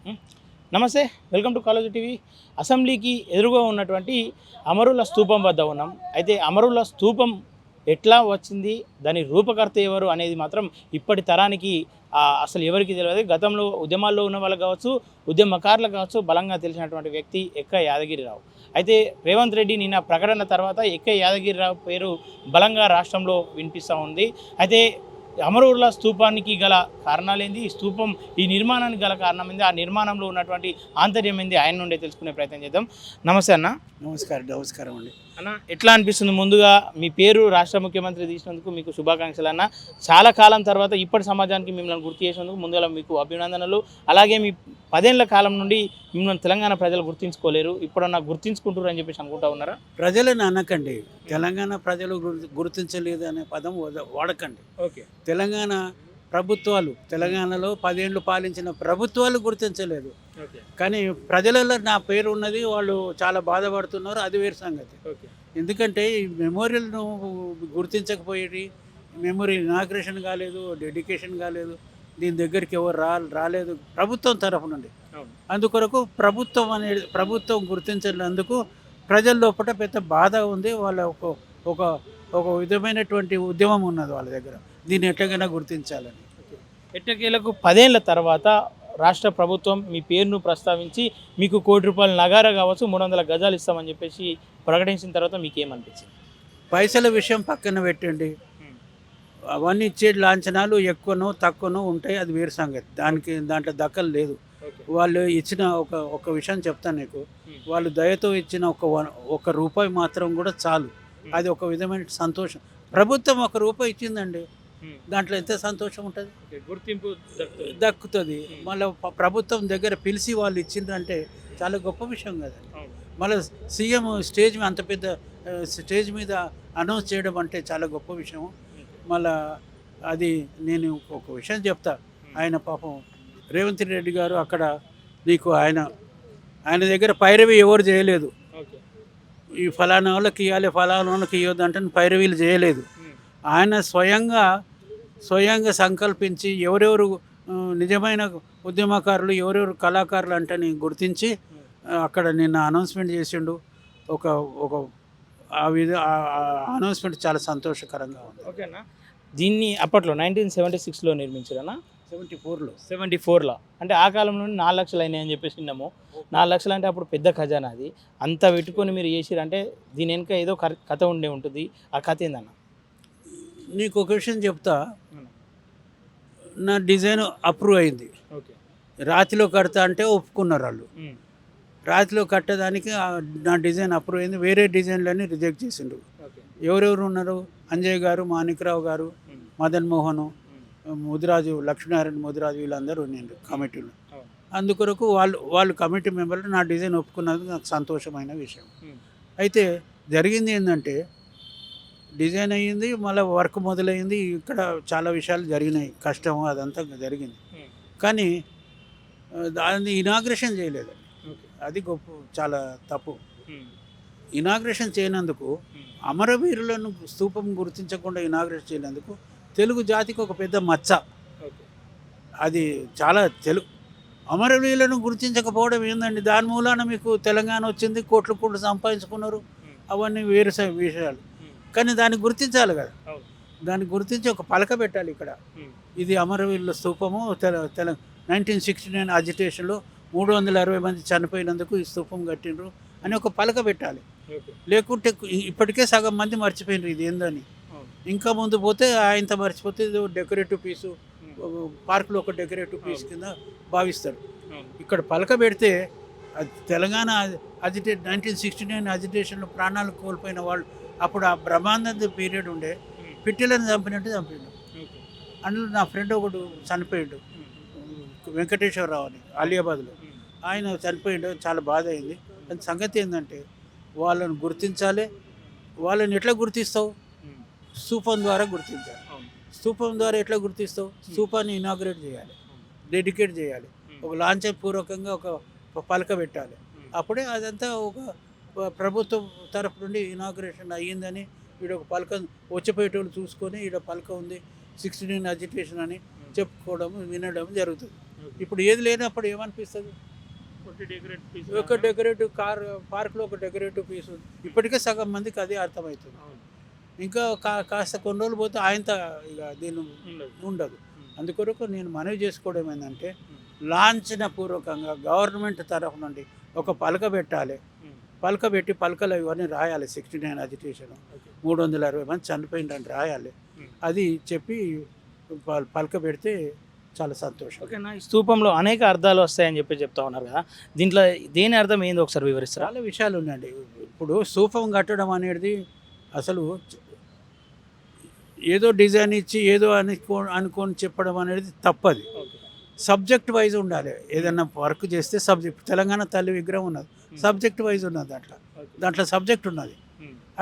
హ్మ్. నమస్తే, welcome to college TV. అసెంబ్లీకి ఎదురుగా ఉన్నటువంటి అమరుల స్తూపం వద్ద ఉన్నాం. అయితే అమరుల స్తూపం ఎట్లా వచ్చింది, దాని రూపకర్త ఎవరు అనేది మాత్రం ఇప్పటి తరానికి అసలు ఎవరికి తెలియదు. గతంలో ఉద్యమాల్లో ఉన్న వాళ్ళకి కావచ్చు, ఉద్యమకారులకు కావచ్చు, బలంగా తెలిసినటువంటి వ్యక్తి ఎక్క యాదగిరిరావు. అయితే రేవంత్ రెడ్డి నిన్న ప్రకటన తర్వాత ఎక్క యాదగిరిరావు పేరు బలంగా రాష్ట్రంలో వినిపిస్తూ ఉంది. అయితే అమరుల స్తూపానికి గల కారణాలేంది, ఈ స్తూపం ఈ నిర్మాణానికి గల కారణం ఏంది, ఆ నిర్మాణంలో ఉన్నటువంటి ఆంతర్యం ఏంది ఆయన నుండే తెలుసుకునే ప్రయత్నం చేద్దాం. నమస్తే అన్న. నమస్కారం అండి. అన్న, ఎట్లా అనిపిస్తుంది? ముందుగా మీ పేరు రాష్ట్ర ముఖ్యమంత్రి తీసినందుకు మీకు శుభాకాంక్షలు అన్న. చాలా కాలం తర్వాత ఇప్పటి సమాజానికి మిమ్మల్ని గుర్తు చేసినందుకు ముందుగా మీకు అభినందనలు. అలాగే మీ 10 ఏళ్ల కాలం నుండి మిమ్మల్ని తెలంగాణ ప్రజలు గుర్తించుకోలేరు, ఇప్పుడన్నా గుర్తించుకుంటారు అని చెప్పేసి అనుకుంటా ఉన్నారా? ప్రజలను అనకండి, తెలంగాణ ప్రజలు గుర్తించలేదు అనే పదం వాడకండి. ఓకే. తెలంగాణ ప్రభుత్వాలు, తెలంగాణలో 10 ఏళ్ళు పాలించిన ప్రభుత్వాలు గుర్తించలేదు. ఓకే. కానీ ప్రజలలో నా పేరు ఉన్నది, వాళ్ళు చాలా బాధపడుతున్నారు, అది వేరు సంగతి. ఓకే. ఎందుకంటే ఈ మెమోరియల్ను గుర్తించకపోయేది, మెమోరీ ఇనాగ్రేషన్ కాలేదు, డెడికేషన్ కాలేదు, దీని దగ్గరికి ఎవరు రాలేదు ప్రభుత్వం తరఫు నుండి. అందుకొరకు ప్రభుత్వం గుర్తించినందుకు ప్రజల లోపల పెద్ద బాధ ఉంది. వాళ్ళ ఒక ఒక విధమైనటువంటి ఉద్యమం ఉన్నది వాళ్ళ దగ్గర, దీన్ని ఎట్లాగైనా గుర్తించాలని. ఎట్టకేలకు 10 ఏళ్ల తర్వాత రాష్ట్ర ప్రభుత్వం మీ పేరును ప్రస్తావించి మీకు ₹1,00,00,000 నగారా కావచ్చు, 300 గజాలు ఇస్తామని చెప్పేసి ప్రకటించిన తర్వాత మీకు ఏమనిపించింది? పైసల విషయం పక్కన పెట్టండి, అవన్నీ ఇచ్చే లాంఛనాలు ఎక్కువనో తక్కువనో ఉంటాయి, అది వేరు సంగతి. దాంట్లో దక్కలు లేదు. వాళ్ళు ఇచ్చిన ఒక విషయం చెప్తాను నీకు. వాళ్ళు దయతో ఇచ్చిన ఒక రూపాయి మాత్రం కూడా చాలు, అది ఒక విధమైన సంతోషం. ప్రభుత్వం ₹1 ఇచ్చిందండి, దాంట్లో ఎంత సంతోషం ఉంటుంది, గుర్తింపు దక్కుతుంది. మళ్ళీ ప్రభుత్వం దగ్గర పిలిచి వాళ్ళు ఇచ్చిందంటే చాలా గొప్ప విషయం కదా. మళ్ళీ సీఎం స్టేజ్ మీద, అంత పెద్ద స్టేజ్ మీద అనౌన్స్ చేయడం అంటే చాలా గొప్ప విషయం. మళ్ళా అది నేను ఒక విషయం చెప్తా. ఆయన పాపం రేవంత్ రెడ్డి గారు అక్కడ నీకు ఆయన దగ్గర పైరవి ఎవరు చేయలేదు. ఈ ఫలానా వాళ్ళకి ఇవ్వాలి, ఫలానా వాళ్ళకి ఇవ్వద్దు అంటే పైరవీలు చేయలేదు. ఆయన స్వయంగా సంకల్పించి ఎవరెవరు నిజమైన ఉద్యమకారులు, ఎవరెవరు కళాకారులు అంటే గుర్తించి అక్కడ నిన్న అనౌన్స్మెంట్ చేసిండు. ఒక అనౌన్స్మెంట్ చాలా సంతోషకరంగా ఉంది. ఓకేనా. దీన్ని అప్పట్లో 1976లో నిర్మించారన్నా? 74లో. అంటే ఆ కాలంలో 4 లక్షలు అయినాయి అని చెప్పేసి విన్నాము. 4 లక్షలు అంటే అప్పుడు పెద్ద ఖజానా. అది అంత పెట్టుకొని మీరు చేసిరంటే దీని వెనుక ఏదో కథ ఉండే ఉంటుంది. ఆ కథ ఏందన్న? నీకు ఒక విషయం చెప్తా. నా డిజైన్ అప్రూవ్ అయింది. ఓకే. రాతిలో కడతా అంటే ఒప్పుకున్నారు వాళ్ళు. రాతిలో కట్టడానికి నా డిజైన్ అప్రూవ్ అయింది. వేరే డిజైన్లన్నీ రిజెక్ట్ చేసిండు. ఎవరెవరు ఉన్నారు? అంజయ్ గారు, మాణిక్రావు గారు, మదన్ మోహను, ముదిరాజు, లక్ష్మీనారాయణ ముదిరాజు, వీళ్ళందరూ నేను కమిటీలో. అందుకొరకు వాళ్ళు కమిటీ మెంబర్లు నా డిజైన్ ఒప్పుకున్నది నాకు సంతోషమైన విషయం. అయితే జరిగింది ఏంటంటే, డిజైన్ అయ్యింది, మళ్ళీ వర్క్ మొదలైంది. ఇక్కడ చాలా విషయాలు జరిగినాయి, కష్టం అదంతా జరిగింది. కానీ దాన్ని ఇనాగ్రేషన్ చేయలేదు. అది గొప్ప, చాలా తప్పు. ఇనాగ్రేషన్ చేయనందుకు, అమరవీరులను స్తూపం గుర్తించకుండా ఇనాగ్రేషన్ చేయనందుకు తెలుగు జాతికి ఒక పెద్ద మచ్చ. అది చాలా అమరవీరులను గుర్తించకపోవడం ఏందండి, దాని మూలాన మీకు తెలంగాణ వచ్చింది, కోట్లు సంపాదించుకున్నారు, అవన్నీ వేరే విషయాలు. కానీ దాన్ని గుర్తించాలి కదా, దాన్ని గుర్తించి ఒక పలక పెట్టాలి ఇక్కడ. ఇది అమరవీరుల స్తూపము, 1969 అజిటేషన్లో 360 మంది చనిపోయినందుకు ఈ స్తూపం కట్టిండ్రు అని ఒక పలక పెట్టాలి. లేకుంటే ఇప్పటికే సగం మంది మర్చిపోయినారు ఇది ఏందని. ఇంకా ముందు పోతే ఆయనతో మర్చిపోతే డెకరేటివ్ పీసు, పార్కులో ఒక డెకరేటివ్ పీస్ కింద భావిస్తారు. ఇక్కడ పలక పెడితే అది తెలంగాణ 1969 అజిటేషన్లో ప్రాణాలు కోల్పోయిన వాళ్ళు, అప్పుడు ఆ బ్రహ్మానంద పీరియడ్ ఉండే, పిట్టెలను చంపినట్టు చంపిండు. అందులో నా ఫ్రెండ్ ఒకడు చనిపోయాడు, వెంకటేశ్వరరావు అని, అలియాబాద్లో. ఆయన చనిపోయాడు, చాలా బాధ అయింది. దాని సంగతి ఏంటంటే, వాళ్ళని గుర్తించాలి. వాళ్ళని ఎట్లా గుర్తిస్తావు? స్తూపం ద్వారా గుర్తించాలి. స్తూపం ద్వారా ఎట్లా గుర్తిస్తావు? స్తూపాన్ని ఇనాగ్రేట్ చేయాలి, డెడికేట్ చేయాలి, ఒక లాంఛనపూర్వకంగా ఒక పలక పెట్టాలి. అప్పుడే అదంతా ఒక ప్రభుత్వం తరఫు నుండి ఇనాగ్రేషన్ అయ్యిందని, ఈడ ఒక పలక వచ్చిపోయేటోళ్ళు చూసుకొని ఈడ పలక ఉంది 69 అజిటేషన్ అని చెప్పుకోవడం వినడం జరుగుతుంది. ఇప్పుడు ఏది లేనప్పుడు ఏమనిపిస్తుంది? ఒక డెకరేటివ్ పార్క్లో ఒక డెకరేటివ్ పీస్ ఉంది. ఇప్పటికే సగం మందికి అదే అర్థమవుతుంది. ఇంకా కాస్త కొన్ని రోజులు పోతే ఆయనత ఇక దీని ఉండదు. అందుకొరకు నేను మనవి చేసుకోవడం ఏంటంటే లాంఛనపూర్వకంగా గవర్నమెంట్ తరఫు నుండి ఒక పలక పెట్టాలి. పలక పెట్టి పలకలు ఇవన్నీ రాయాలి. 69 అజిటేషన్ 360 మంది చనిపోయిందని రాయాలి. అది చెప్పి పలక పెడితే చాలా సంతోషం. ఓకేనా, ఈ స్తూపంలో అనేక అర్థాలు వస్తాయని చెప్పి చెప్తా ఉన్నారు కదా, దీంట్లో దేని అర్థం ఏంది ఒకసారి వివరిస్తారా? చాలా విషయాలు ఉన్నాయండి. ఇప్పుడు స్తూపం కట్టడం అనేది అసలు ఏదో డిజైన్ ఇచ్చి ఏదో అనుకొని చెప్పడం అనేది తప్పది. సబ్జెక్ట్ వైజ్ ఉండాలి. ఏదన్నా వర్క్ చేస్తే సబ్జెక్ట్, తెలంగాణ తల్లి విగ్రహం ఉన్నది, సబ్జెక్ట్ వైజ్ ఉన్నది. దాంట్లో సబ్జెక్ట్ ఉన్నది.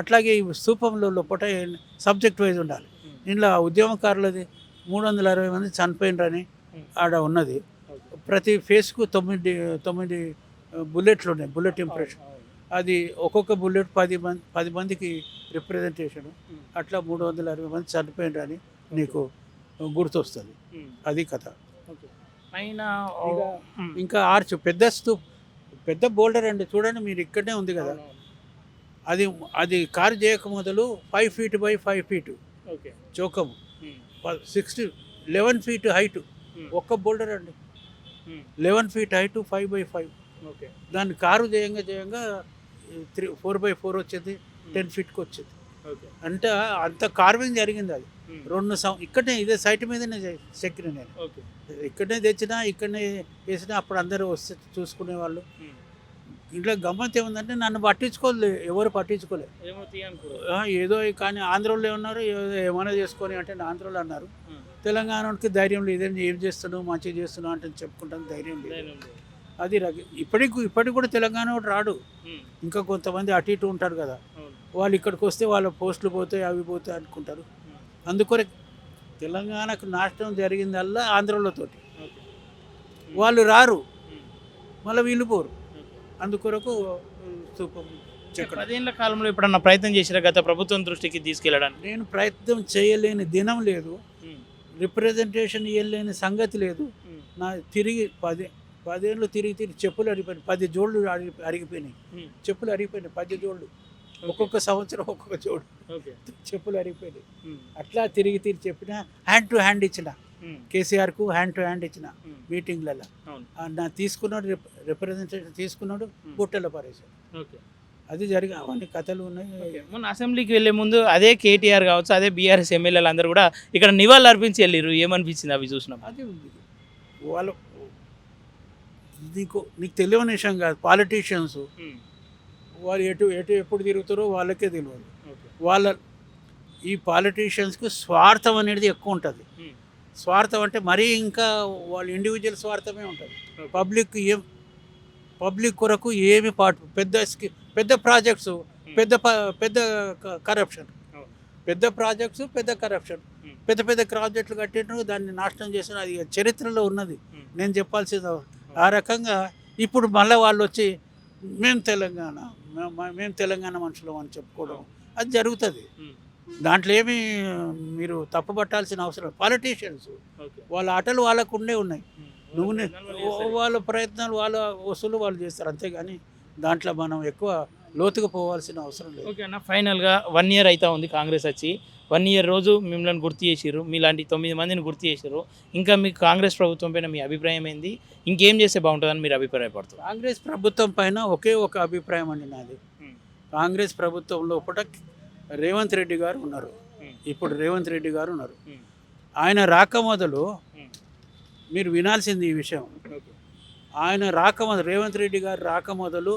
అట్లాగే ఈ స్తూపంలో లోపల సబ్జెక్ట్ వైజ్ ఉండాలి. ఇంట్లో ఉద్యమకారులది 360 మంది చనిపోయినరని ఆడ ఉన్నది. ప్రతి ఫేస్కు 9 బుల్లెట్లు ఉన్నాయి, బుల్లెట్ ఇంప్రెషన్. అది ఒక్కొక్క బుల్లెట్ 10 మందికి రిప్రజెంటేషను. అట్లా 360 మంది చనిపోయినరని నీకు గుర్తొస్తుంది. అది కథ. పైన ఇంకా ఆర్చ్ పెద్ద బోల్డర్ అండి, చూడండి మీరు, ఇక్కడనే ఉంది కదా. అది కారు చేయక మొదలు 5 feet by 5 feet చౌకము, 11 feet height. ఒక్క బోల్డర్ అండి, 11 feet హైటు, 5 by 5. దాన్ని కారు చేయంగా 4x4 వచ్చేది, 10 feetకి వచ్చేది. అంటే అంత కార్వింగ్ జరిగింది. అది 2 ఇక్కడనే ఇదే సైట్ మీదనే చెక్కిన నేను. ఇక్కడనే తెచ్చినా, ఇక్కడనే వేసినా. అప్పుడు అందరూ వస్తే చూసుకునేవాళ్ళు. ఇంట్లో గమ్మత్ ఏముందంటే నన్ను పట్టించుకోలేదు, ఎవరు పట్టించుకోలేదు. ఏదో కానీ ఆంధ్రోళ్ళు ఏమన్నారు, ఏమైనా చేసుకొని అంటే ఆంధ్రోళ్ళు అన్నారు. తెలంగాణకి ధైర్యం లేదు, ఏం చేస్తున్నావు, మంచిగా చేస్తున్నావు అంటే చెప్పుకుంటాను, ధైర్యం లేదు. అది ఇప్పటికి కూడా తెలంగాణ రాడు. ఇంకా కొంతమంది అటు ఇటు ఉంటారు కదా, వాళ్ళు ఇక్కడికి వస్తే వాళ్ళ పోస్టులు పోతాయి, అవి పోతాయి అనుకుంటారు. అందుకొరకు తెలంగాణకు నాశనం జరిగిందల్లా ఆంధ్రులతోటి. వాళ్ళు రారు, మళ్ళీ వీళ్ళు పోరు. అందుకొరకు స్తూపం చెక్కడం. 10 ఏళ్ల కాలంలో ఎప్పుడన్నా ప్రయత్నం చేసినా గత ప్రభుత్వం దృష్టికి తీసుకెళ్ళడానికి? నేను ప్రయత్నం చేయలేని దినం లేదు, రిప్రజెంటేషన్ ఇవ్వలేని సంగతి లేదు. నా తిరిగి 10 ఏళ్ళు తిరిగి చెప్పులు అరిగిపోయినాయి, 10 జోళ్ళు అరిగిపోయినాయి, చెప్పులు అరిగిపోయినాయి, 10 జోళ్ళు. ఒక్కొక్క సంవత్సరం ఒక్కొక్క జోడు చెప్పులు అరిగిపోయినాయి. అట్లా తిరిగి చెప్పిన, హ్యాండ్ టు హ్యాండ్ ఇచ్చిన, కేసీఆర్కు హ్యాండ్ టు హ్యాండ్ ఇచ్చిన మీటింగ్లలో. నా తీసుకున్నాడు, రిప్రజెంటేషన్ తీసుకున్నాడు, బుట్టలో పారేశాడు. అది జరిగి అవన్నీ కథలు ఉన్నాయి. మొన్న అసెంబ్లీకి వెళ్ళే ముందు అదే కేటీఆర్ కావచ్చు, అదే బీఆర్ఎస్ ఎమ్మెల్యేలు అందరూ కూడా ఇక్కడ నివాళులు అర్పించి వెళ్ళారు. ఏమనిపించింది అవి చూసినప్పుడు? అది వాళ్ళు నీకు తెలియని విషయం కాదు. పాలిటీషియన్స్ వాళ్ళు ఎప్పుడు తిరుగుతారో వాళ్ళకే తెలియదు. ఈ పాలిటీషియన్స్కి స్వార్థం అనేది ఎక్కువ ఉంటుంది. స్వార్థం అంటే మరీ ఇంకా వాళ్ళ ఇండివిజువల్ స్వార్థమే ఉంటుంది. పబ్లిక్ కొరకు ఏమి పెద్ద ప్రాజెక్ట్స్, పెద్ద కరప్షన్, పెద్ద ప్రాజెక్టులు కట్టేటప్పుడు దాన్ని నాశనం చేసిన, అది చరిత్రలో ఉన్నది. నేను చెప్పాల్సింది ఆ రకంగా. ఇప్పుడు మళ్ళీ వాళ్ళు వచ్చి మేము తెలంగాణ మనుషులం అని చెప్పుకోవడం అది జరుగుతుంది. దాంట్లో ఏమి మీరు తప్పుపట్టాల్సిన అవసరం. పాలిటీషియన్స్ వాళ్ళ ఆటలు వాళ్ళకు ఉన్నాయి. వాళ్ళ ప్రయత్నాలు, వాళ్ళ వసూలు వాళ్ళు చేస్తారు, అంతేగాని దాంట్లో మనం ఎక్కువ లోతుగా పోవాల్సిన అవసరం లేదు. ఓకే అన్న, ఫైనల్గా 1 year అవుతా ఉంది కాంగ్రెస్ వచ్చి. 1 year రోజు మిమ్మల్ని గుర్తు చేసిర్రు, మీలాంటి 9 మందిని గుర్తు చేసిర్రు. ఇంకా మీకు కాంగ్రెస్ ప్రభుత్వం పైన మీ అభిప్రాయం ఏంది? ఇంకేం చేస్తే బాగుంటుందని మీరు అభిప్రాయపడుతుంది? కాంగ్రెస్ ప్రభుత్వం పైన ఒకే ఒక అభిప్రాయం అండి నాది. కాంగ్రెస్ ప్రభుత్వంలో రేవంత్ రెడ్డి గారు ఉన్నారు. ఇప్పుడు రేవంత్ రెడ్డి గారు ఉన్నారు. ఆయన రాకమొదలు మీరు వినాల్సింది ఈ విషయం. ఆయన రాకమొదలు, రేవంత్ రెడ్డి గారు రాకమొదలు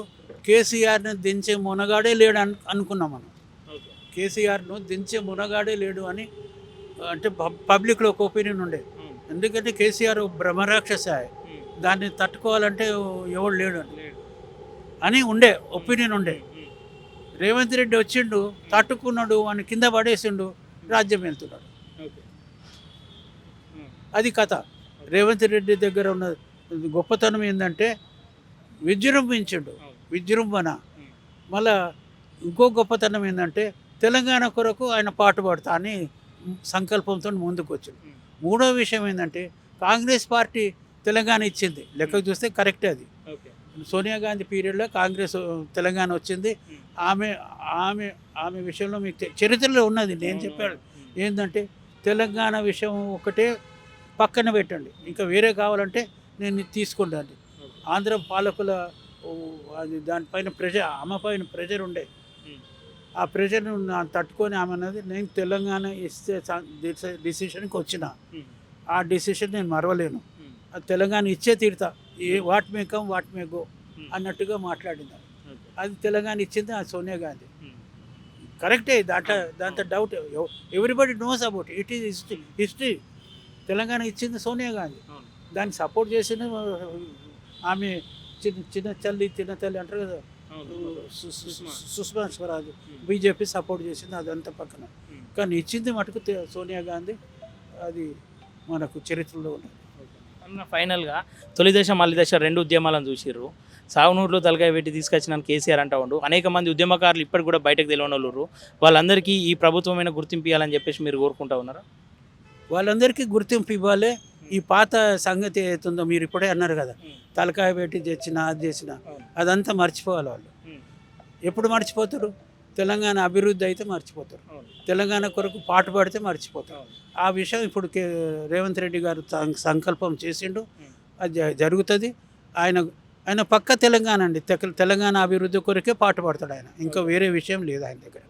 కేసీఆర్ని దించే మునగాడే లేడు అనుకున్నాం మనం. కేసీఆర్ను దించే మునగాడే లేడు అని అంటే పబ్లిక్లో ఒక ఒపీనియన్ ఉండే. ఎందుకంటే కేసీఆర్ బ్రహ్మరాక్షస, దాన్ని తట్టుకోవాలంటే ఎవడు లేడు అని ఉండే ఒపీనియన్ ఉండే. రేవంత్ రెడ్డి వచ్చిండు, తట్టుకున్నాడు, వాడిని కింద పడేసిండు, రాజ్యం వెళ్తున్నాడు. అది కథ. రేవంత్ రెడ్డి దగ్గర ఉన్న గొప్పతనం ఏంటంటే విజృంభణ. మళ్ళా ఇంకో గొప్పతనం ఏంటంటే తెలంగాణ కొరకు ఆయన పాటుపడతా అని సంకల్పంతో ముందుకు వచ్చిండు. మూడో విషయం ఏంటంటే కాంగ్రెస్ పార్టీ తెలంగాణ ఇచ్చింది, లెక్క చూస్తే కరెక్టే అది. ఓకే. సోనియా గాంధీ పీరియడ్లో కాంగ్రెస్ తెలంగాణ వచ్చింది. ఆమె ఆమె ఆమె విషయంలో మీకు చరిత్రలో ఉన్నది. నేను చెప్పాను ఏంటంటే తెలంగాణ విషయం ఒకటే పక్కన పెట్టండి, ఇంకా వేరే కావాలంటే నేను ఇది తీసుకుంటాను. ఆంధ్ర పాలకుల అది దానిపైన ఆమె పైన ప్రెజర్ ఉండే, ఆ ప్రెజర్ను తట్టుకొని ఆమె అన్నది నేను తెలంగాణ ఇస్తే డిసిషన్కి వచ్చిన, ఆ డిసిషన్ నేను మరవలేను, ఆ తెలంగాణ ఇచ్చే తీరుతా, what may come what may go అన్నట్టుగా మాట్లాడింది. అది తెలంగాణ ఇచ్చింది ఆ సోనియా గాంధీ. కరెక్టే, దాంట్లో doubt, everybody knows about it is history. Telangana ఇచ్చింది సోనియా గాంధీ, దాన్ని సపోర్ట్ చేసిన ఆమె చిన్న తల్లి అంటారు కదా, సుష్మా స్వరాజ్, బీజేపీ సపోర్ట్ చేసింది, అదంతా పక్కన. కానీ ఇచ్చింది మటుకు సోనియా గాంధీ, అది మనకు చరిత్రలో ఉన్నది. ఫైనల్గా తొలి దశ మళ్ళీ దశ రెండు ఉద్యమాలను చూసిర్రు. సాగునూరులో తలకాయ పెట్టి తీసుకొచ్చిన కేసీఆర్ అంటా ఉండు. అనేక మంది ఉద్యమకారులు ఇప్పటికి కూడా బయటకు తెలియని వాళ్ళు, వాళ్ళందరికీ ఈ ప్రభుత్వమైన గుర్తింపు ఇవ్వాలని చెప్పేసి మీరు కోరుకుంటా ఉన్నారా? వాళ్ళందరికీ గుర్తింపు ఇవ్వాలి. ఈ పాత సంగతి అవుతుందో మీరు ఇప్పుడే అన్నారు కదా, తలకాయ పెట్టి తెచ్చిన అది చేసిన, అదంతా మర్చిపోవాలి వాళ్ళు. ఎప్పుడు మర్చిపోతారు? తెలంగాణ అభివృద్ధి అయితే మర్చిపోతారు, తెలంగాణ కొరకు పాటు పడితే మర్చిపోతారు. ఆ విషయం ఇప్పుడు రేవంత్ రెడ్డి గారు సంకల్పం చేసిండు, అది జరుగుతుంది. ఆయన పక్క తెలంగాణ అండి, తెలంగాణ అభివృద్ధి కొరకే పాటు పడతాడు ఆయన, ఇంకా వేరే విషయం లేదు ఆయన దగ్గర.